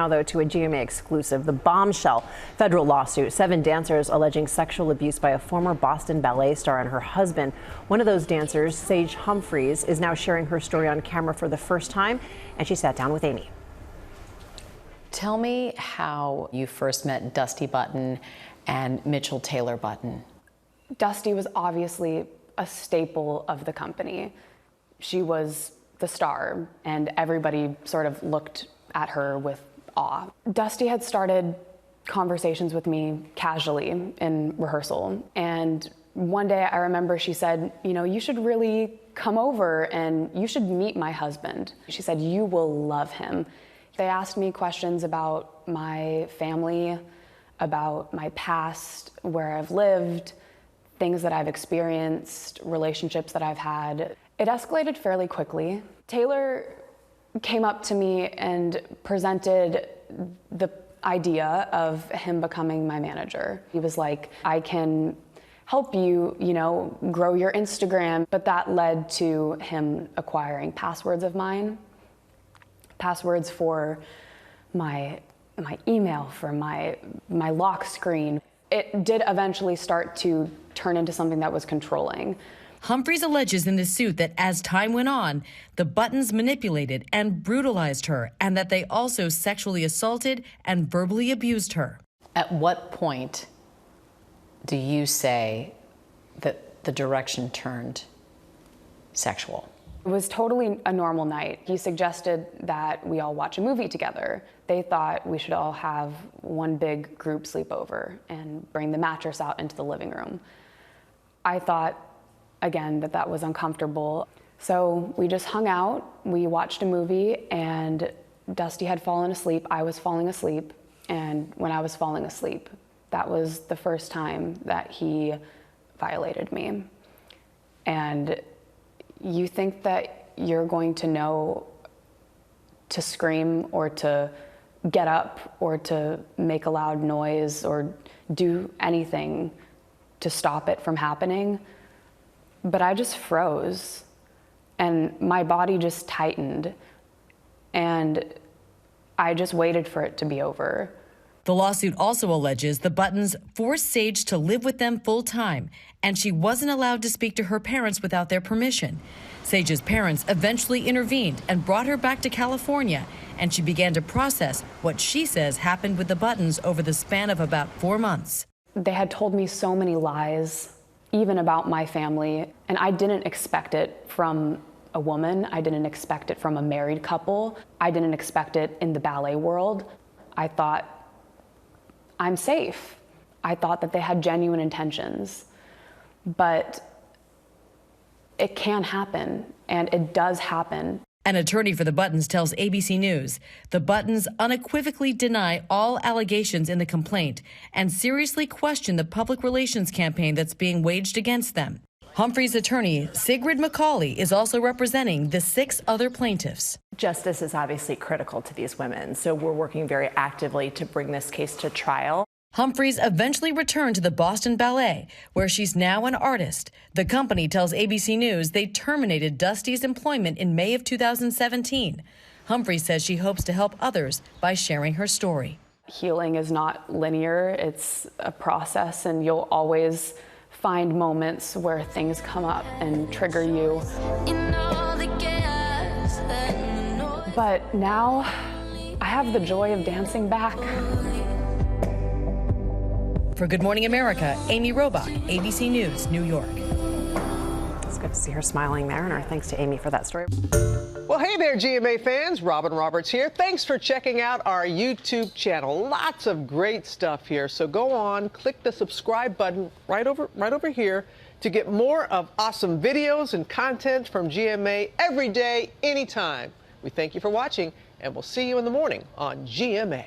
Now, though, to a GMA exclusive, the bombshell federal lawsuit. 7 dancers alleging sexual abuse by a former Boston Ballet star and her husband. One of those dancers, Sage Humphries, is now sharing her story on camera for the first time, and she sat down with Amy. Tell me how you first met Dusty Button and Mitchell Taylor Button. Dusty was obviously a staple of the company. She was the star, and everybody sort of looked at her with awe. Dusty had started conversations with me casually in rehearsal, and one day I remember she said, you know, you should really come over and you should meet my husband. She said, you will love him. They asked me questions about my family, about my past, where I've lived, things that I've experienced, relationships that I've had. It escalated fairly quickly. Taylor came up to me and presented the idea of him becoming my manager. He was like, I can help you, grow your Instagram. But that led to him acquiring passwords of mine, passwords for my email, for my lock screen. It did eventually start to turn into something that was controlling. Humphries alleges in the suit that as time went on, the Buttons manipulated and brutalized her, and that they also sexually assaulted and verbally abused her. At what point do you say that the direction turned sexual? It was totally a normal night. He suggested that we all watch a movie together. They thought we should all have one big group sleepover and bring the mattress out into the living room. I thought, again, that was uncomfortable. So we just hung out, we watched a movie, and Dusty had fallen asleep, I was falling asleep, and when I was falling asleep, that was the first time that he violated me. And you think that you're going to know to scream or to get up or to make a loud noise or do anything to stop it from happening. But I just froze, and my body just tightened, and I just waited for it to be over. The lawsuit also alleges the Buttons forced Sage to live with them full time, and she wasn't allowed to speak to her parents without their permission. Sage's parents eventually intervened and brought her back to California, and she began to process what she says happened with the Buttons over the span of about 4 months. They had told me so many lies, even about my family, and I didn't expect it from a woman. I didn't expect it from a married couple. I didn't expect it in the ballet world. I thought, I'm safe. I thought that they had genuine intentions, but it can happen, and it does happen. An attorney for the Buttons tells ABC News the Buttons unequivocally deny all allegations in the complaint and seriously question the public relations campaign that's being waged against them. Humphries' attorney, Sigrid McCauley, is also representing the 6 other plaintiffs. Justice is obviously critical to these women, so we're working very actively to bring this case to trial. Humphries eventually returned to the Boston Ballet, where she's now an artist. The company tells ABC News they terminated Dusty's employment in May of 2017. Humphries says she hopes to help others by sharing her story. Healing is not linear, it's a process, and you'll always find moments where things come up and trigger you. But now I have the joy of dancing back. For Good Morning America, Amy Robach, ABC News, New York. It's good to see her smiling there, and our thanks to Amy for that story. Well, hey there, GMA fans. Robin Roberts here. Thanks for checking out our YouTube channel. Lots of great stuff here. So go on, click the subscribe button right over here to get more of awesome videos and content from GMA every day, anytime. We thank you for watching, and we'll see you in the morning on GMA.